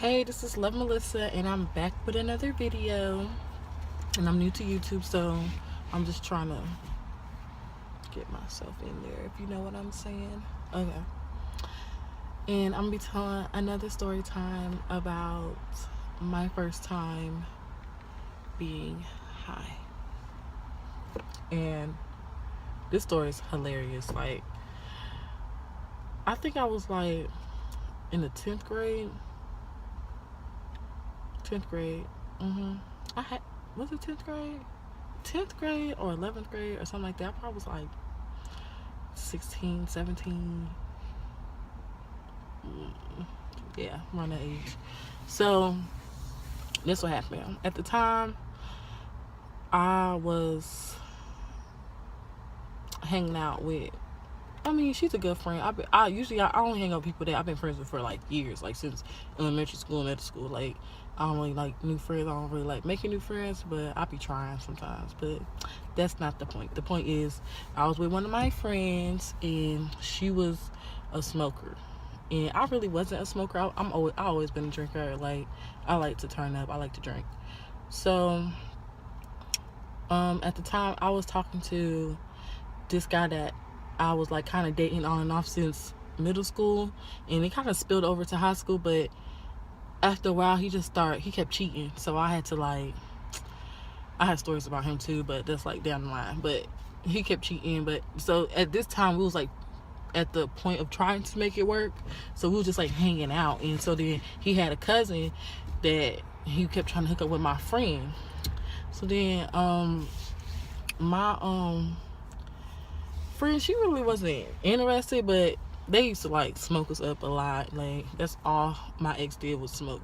Hey, this is Love Melissa, and I'm back with another video. And I'm new to YouTube, so I'm just trying to get myself in there, if you know what I'm saying. Okay. And I'm gonna be telling another story time about my first time being high. And this story is hilarious. Like, I think I was like in the 10th grade. 10th grade. Was it 10th grade? 10th grade or 11th grade or something like that. I probably was like 16, 17. Yeah, around that age. So, this what happened. At the time, I was hanging out with, she's a good friend. I only hang out with people that I've been friends with for like years, like since elementary school, middle school. Like, I don't really like new friends. I don't really like making new friends, but I be trying sometimes. But that's not the point. The point is, I was with one of my friends, and she was a smoker, and I really wasn't a smoker. I always been a drinker. Like, I like to turn up. I like to drink. So, at the time, I was talking to this guy that I was like kind of dating on and off since middle school, and it kind of spilled over to high school. But after a while, he kept cheating. So I had stories about him too, but that's like down the line. But he kept cheating. But so at this time, we was like at the point of trying to make it work. So we was just like hanging out. And so then he had a cousin that he kept trying to hook up with my friend. So then my friend, she really wasn't interested, but they used to like smoke us up a lot. Like, that's all my ex did was smoke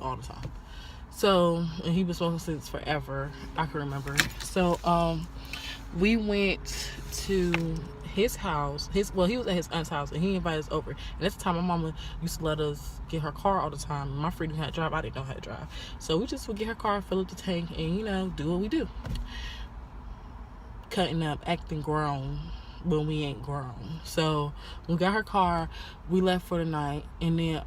all the time. So, and he was smoking since forever. I can remember. So we went to his house. He was at his aunt's house, and he invited us over. And at the time, my mama used to let us get her car all the time. My friend didn't know how to drive. I didn't know how to drive. So we just would get her car, fill up the tank, and do what we do. Cutting up, acting grown when we ain't grown. So we got her car, we left for the night, and then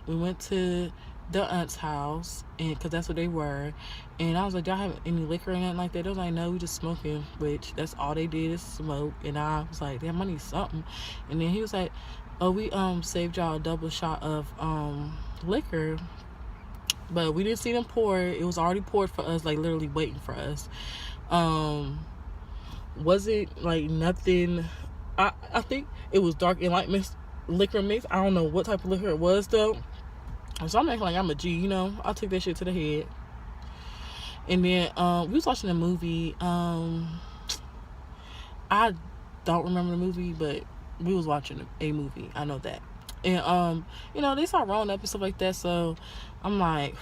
we went to the aunt's house, and because that's what they were. And I was like, y'all have any liquor or anything like that? They was like, no, we just smoking, which that's all they did is smoke. And I was like, damn, I need something. And then he was like, oh, we saved y'all a double shot of liquor, but we didn't see them pour it. It was already poured for us, like literally waiting for us. Wasn't like nothing. I think it was dark and light liquor mix. I don't know what type of liquor it was though. So I'm acting like I'm a G, I took that shit to the head. And then we was watching a movie. I don't remember the movie, but we was watching a movie. I know that. And they start rolling up and stuff like that. So I'm like,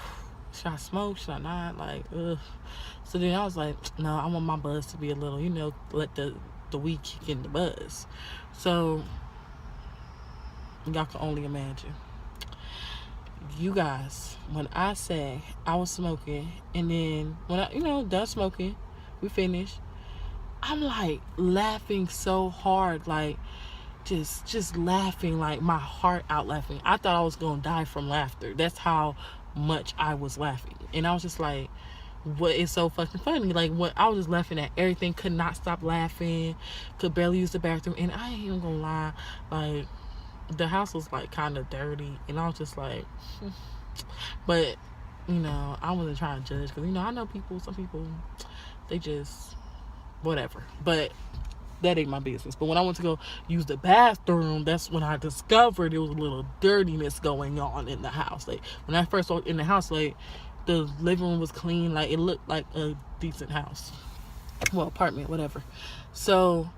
should I smoke? Should I not? Like, ugh. So then I was like, no, I want my buzz to be a little, let the weed kick in the buzz. So y'all can only imagine. You guys, when I say I was smoking, and then when I, done smoking, we finished, I'm like laughing so hard, like just laughing, like my heart out laughing. I thought I was gonna die from laughter. That's how much I was laughing. And I was just like, what is so fucking funny? Like, what I was just laughing at everything, could not stop laughing, could barely use the bathroom. And I ain't even gonna lie, like, the house was like kind of dirty, and I was just like, but I wasn't trying to judge, because I know some people, they just whatever. But that ain't my business. But when I went to go use the bathroom, that's when I discovered there was a little dirtiness going on in the house. Like, when I first walked in the house, like, the living room was clean, like it looked like a decent house, apartment, whatever. So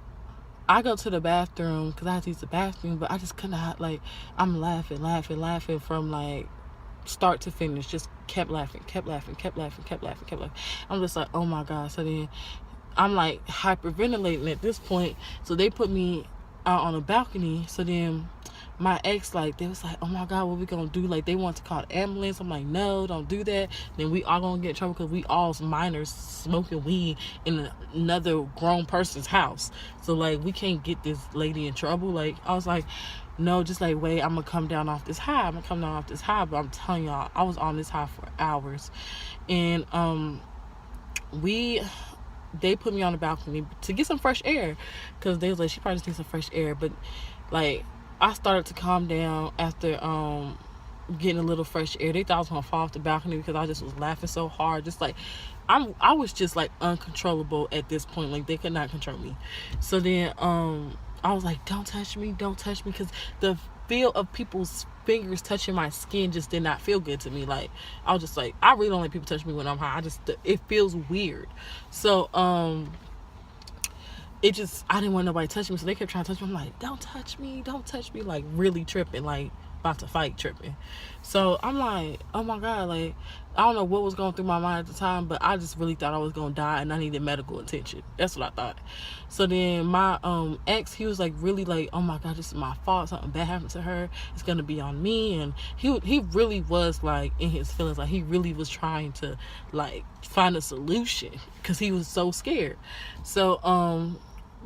I go to the bathroom because I had to use the bathroom, but I just could not, like, I'm laughing from like start to finish, just kept laughing. I'm just like, oh my God. So then I'm like hyperventilating at this point. So they put me out on a balcony. So then my ex, like, they was like, oh my God, what we gonna do? Like, they want to call the ambulance. I'm like, no, don't do that. Then we all gonna get in trouble because we all minors smoking weed in another grown person's house. So, like, we can't get this lady in trouble. Like, I was like, no, just like, wait, I'm gonna come down off this high. I'm gonna come down off this high. But I'm telling y'all, I was on this high for hours. And we they put me on the balcony to get some fresh air, because they was like, she probably just needs some fresh air. But like, I started to calm down after getting a little fresh air. They thought I was gonna fall off the balcony because I just was laughing so hard. Just like, I was just like uncontrollable at this point. Like, they could not control me. So then I was like, don't touch me, because the feel of people's fingers touching my skin just did not feel good to me. Like, I was just like, I really don't like people touch me when I'm high. It feels weird. So I didn't want nobody touching me, so they kept trying to touch me. I'm like, don't touch me, like really tripping, like about to fight, tripping. So I'm like, oh my God, like, I don't know what was going through my mind at the time, but I just really thought I was gonna die and I needed medical attention. That's what I thought. So then my ex, he was like, really like, oh my God, this is my fault, something bad happened to her, it's gonna be on me. And he really was like in his feelings, like he really was trying to like find a solution because he was so scared. So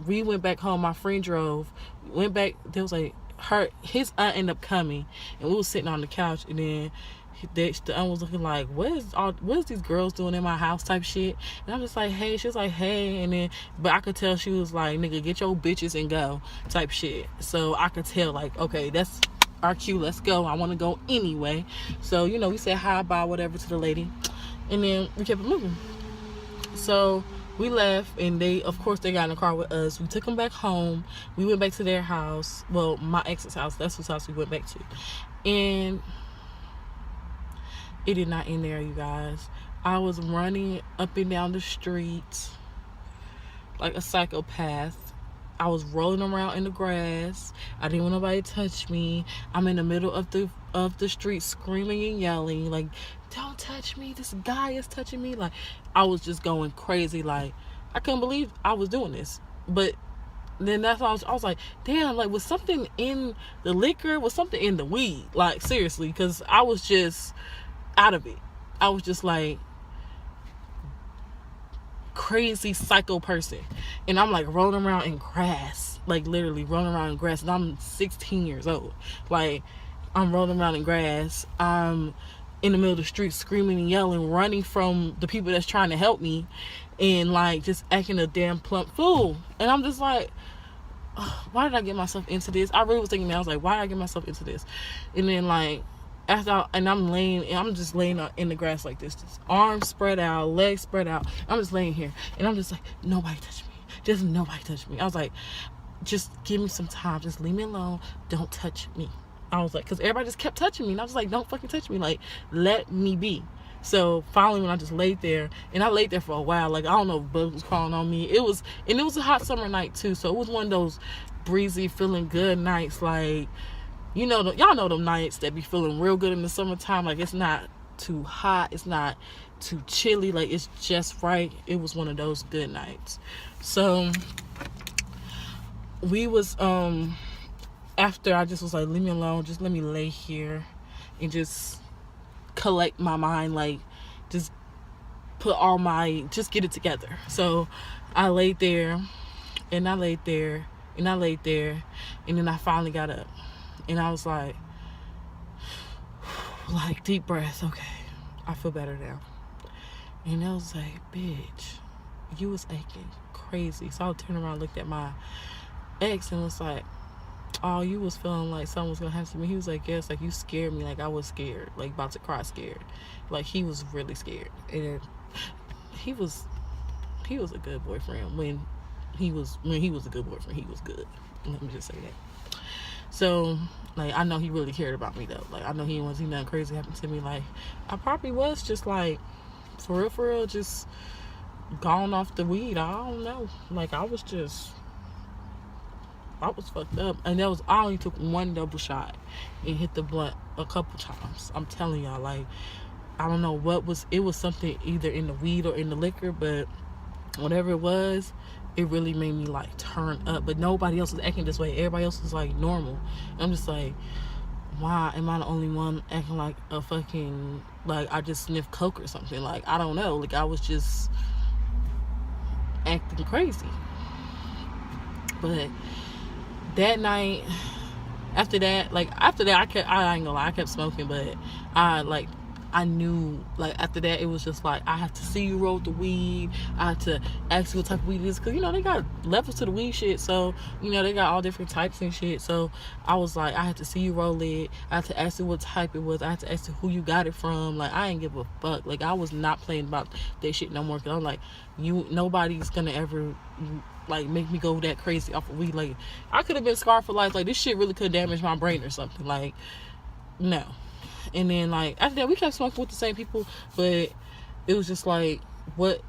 we went back home. My friend drove, went back. There was like his aunt ended up coming, and we was sitting on the couch, and then the aunt was looking like, what is these girls doing in my house type shit. And I'm just like, hey. She was like, hey. And then, but I could tell she was like, nigga, get your bitches and go type shit. So I could tell like, okay, that's our cue, let's go. I want to go anyway. So, you know, we said hi, bye, whatever to the lady, and then we kept it moving. So we left, and they got in the car with us. We took them back home. We went back to their house. Well, my ex's house. That's whose house we went back to. And it did not end there, you guys. I was running up and down the street like a psychopath. I was rolling around in the grass. I didn't want nobody to touch me. I'm in the middle of the street screaming and yelling like, don't touch me, this guy is touching me. Like, I was just going crazy. Like, I couldn't believe I was doing this. But then that's why I was like, damn, like, was something in the liquor, was something in the weed? Like, seriously, because I was just out of it. I was just like crazy psycho person, and I'm like rolling around in grass, like literally rolling around in grass, and I'm 16 years old. Like, I'm rolling around in grass, I'm in the middle of the street screaming and yelling, running from the people that's trying to help me, and like just acting a damn plump fool. And I'm just like, why did I get myself into this? I really was thinking that. I was like, why did I get myself into this? And then like I'm just laying out in the grass like this, arms spread out, legs spread out. I'm just laying here, and I'm just like, nobody touch me, just nobody touch me. I was like, just give me some time, just leave me alone, don't touch me. I was like, because everybody just kept touching me, and I was like, don't fucking touch me, like, let me be. So finally, when I just laid there, and I laid there for a while, like, I don't know, bugs was crawling on me. It was a hot summer night too, so it was one of those breezy, feeling good nights. Like, you know, y'all know them nights that be feeling real good in the summertime. Like, it's not too hot, it's not too chilly, like, it's just right. It was one of those good nights. So we was after I just was like, leave me alone, just let me lay here and just collect my mind, like, just just get it together. So I laid there, and I laid there, and I laid there, and then I finally got up. And I was like, deep breath, okay, I feel better now. And I was like, bitch, you was acting crazy. So I turned around and looked at my ex and was like, oh, you was feeling like something was gonna happen to me. He was like, yes, like, you scared me, like I was scared, like about to cry scared. Like, he was really scared. And he was a good boyfriend. When he was a good boyfriend, he was good. Let me just say that. So, like, I know he really cared about me, though. Like, I know he didn't want to see nothing crazy happen to me. Like, I probably was just, like, for real, just gone off the weed. I don't know. Like, I was fucked up. And I only took one double shot and hit the blunt a couple times. I'm telling y'all, like, I don't know it was something either in the weed or in the liquor, but whatever it was, it really made me like turn up. But nobody else was acting this way. Everybody else was like normal. I'm just like, why am I the only one acting like a fucking, like I just sniffed coke or something? Like, I don't know. Like, I was just acting crazy. But that night, after that, I ain't gonna lie, I kept smoking, but I knew, like, after that, it was just like, I have to see you roll the weed. I have to ask you what type of weed it is. Because, they got levels to the weed shit. So, they got all different types and shit. So, I was like, I have to see you roll it. I have to ask you what type it was. I have to ask you who you got it from. Like, I ain't give a fuck. Like, I was not playing about that shit no more. Because I'm like, nobody's going to ever, like, make me go that crazy off of weed. Like, I could have been scarred for life. Like, this shit really could damage my brain or something. Like, no. And then, like, after that, we kept smoking with the same people, but it was just like, what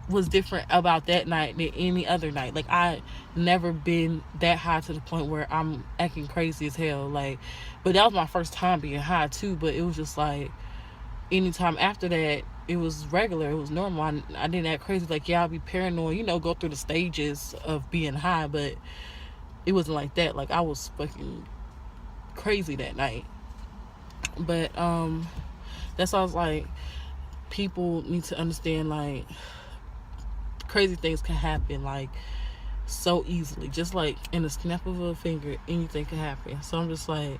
was different about that night than any other night? Like, I never been that high to the point where I'm acting crazy as hell. Like, but that was my first time being high too. But it was just like, anytime after that, it was regular, it was normal. I didn't act crazy. Like, yeah, I'll be paranoid, go through the stages of being high, but it wasn't like that. Like, I was fucking crazy that night. But that's why I was like, people need to understand, like, crazy things can happen, like, so easily. Just like in a snap of a finger, anything can happen. So I'm just like,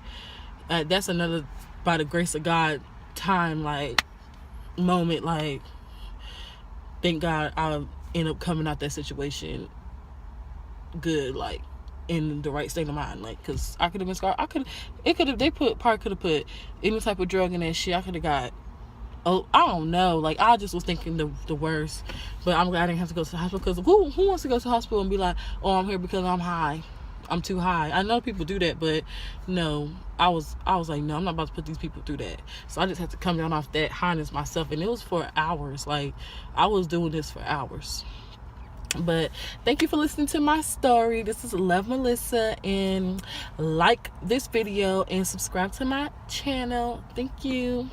that's another, by the grace of God, time, like, moment. Like, thank God I end up coming out that situation good, like, in the right state of mind. Like, because I could have been scarred. They could have put any type of drug in that shit. I could have got, I don't know. Like, I just was thinking the worst. But I'm glad I didn't have to go to the hospital. Because who wants to go to the hospital and be like, oh, I'm here because I'm high, I'm too high? I know people do that, but no, I was like, no, I'm not about to put these people through that. So I just had to come down off that highness myself. And it was for hours. Like, I was doing this for hours. But thank you for listening to my story. This is Love Melissa, and like this video and subscribe to my channel. Thank you.